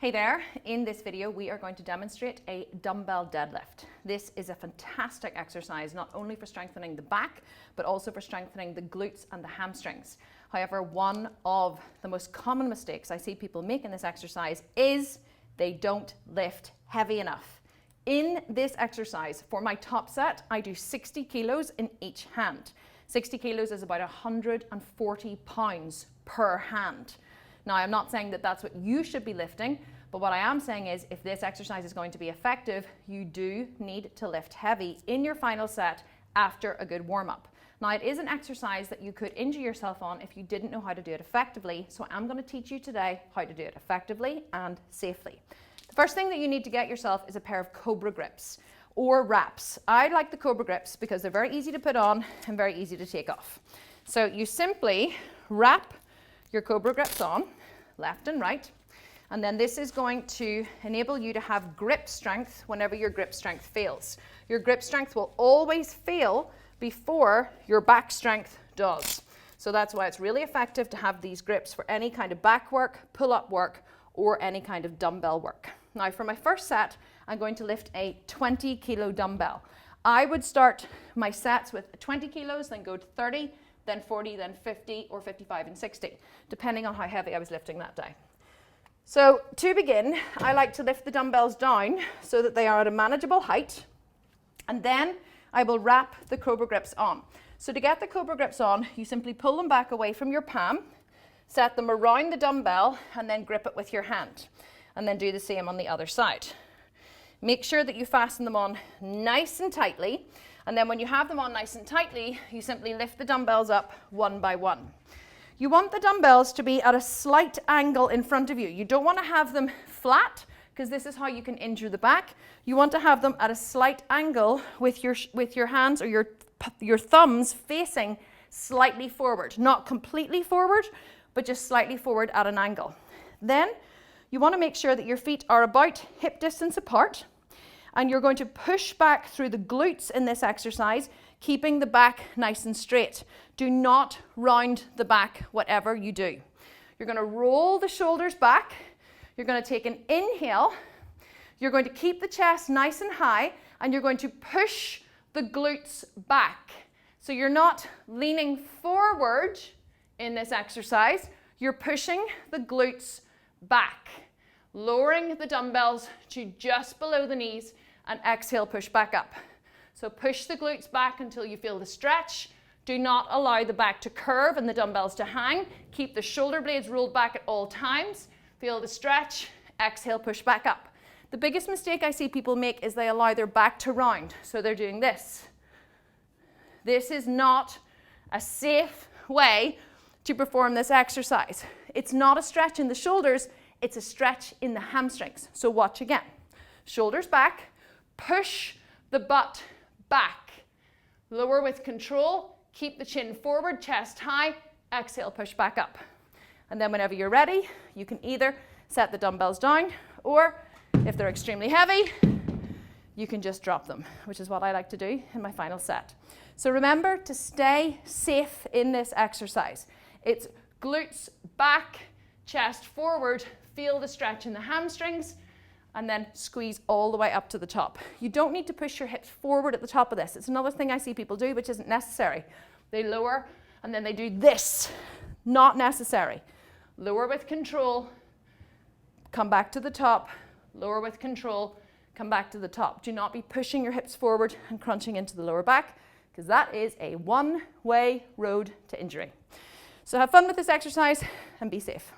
Hey there, in this video we are going to demonstrate a dumbbell deadlift. This is a fantastic exercise not only for strengthening the back but also for strengthening the glutes and the hamstrings. However, one of the most common mistakes I see people make in this exercise is they don't lift heavy enough. In this exercise, for my top set, I do 60 kilos in each hand. 60 kilos is about 140 pounds per hand. Now, I'm not saying that that's what you should be lifting, but what I am saying is if this exercise is going to be effective, you do need to lift heavy in your final set after a good warm-up. Now, it is an exercise that you could injure yourself on if you didn't know how to do it effectively, so I'm going to teach you today how to do it effectively and safely. The first thing that you need to get yourself is a pair of Cobra grips or wraps. I like the Cobra grips because they're very easy to put on and very easy to take off. So you simply wrap your Cobra grips on, left and right, and then this is going to enable you to have grip strength whenever your grip strength fails. Your grip strength will always fail before your back strength does. So that's why it's really effective to have these grips for any kind of back work, pull-up work, or any kind of dumbbell work. Now for my first set, I'm going to lift a 20 kilo dumbbell. I would start my sets with 20 kilos, then go to 30, then 40, then 50, or 55 and 60, depending on how heavy I was lifting that day. So to begin, I like to lift the dumbbells down so that they are at a manageable height, and then I will wrap the Cobra grips on. So to get the Cobra grips on, you simply pull them back away from your palm, set them around the dumbbell, and then grip it with your hand, and then do the same on the other side. Make sure that you fasten them on nice and tightly, and then when you have them on nice and tightly, you simply lift the dumbbells up one by one. You want the dumbbells to be at a slight angle in front of you. You don't want to have them flat, because this is how you can injure the back. You want to have them at a slight angle with your hands or your thumbs facing slightly forward. Not completely forward, but just slightly forward at an angle. Then you want to make sure that your feet are about hip distance apart, and you're going to push back through the glutes in this exercise, keeping the back nice and straight. Do not round the back, whatever you do. You're going to roll the shoulders back. You're going to take an inhale. You're going to keep the chest nice and high, and you're going to push the glutes back. So you're not leaning forward in this exercise. You're pushing the glutes back, lowering the dumbbells to just below the knees, and exhale, push back up. So push the glutes back until you feel the stretch. Do not allow the back to curve and the dumbbells to hang. Keep the shoulder blades rolled back at all times. Feel the stretch, exhale, push back up. The biggest mistake I see people make is they allow their back to round. So they're doing this. This is not a safe way to perform this exercise. It's not a stretch in the shoulders, it's a stretch in the hamstrings. So watch again. Shoulders back, push the butt back. Lower with control, keep the chin forward, chest high, exhale, push back up. And then whenever you're ready, you can either set the dumbbells down, or if they're extremely heavy, you can just drop them, which is what I like to do in my final set. So remember to stay safe in this exercise. It's glutes back, chest forward, feel the stretch in the hamstrings, and then squeeze all the way up to the top. You don't need to push your hips forward at the top of this. It's another thing I see people do, which isn't necessary. They lower, and then they do this. Not necessary. Lower with control, come back to the top, lower with control, come back to the top. Do not be pushing your hips forward and crunching into the lower back, because that is a one-way road to injury. So have fun with this exercise and be safe.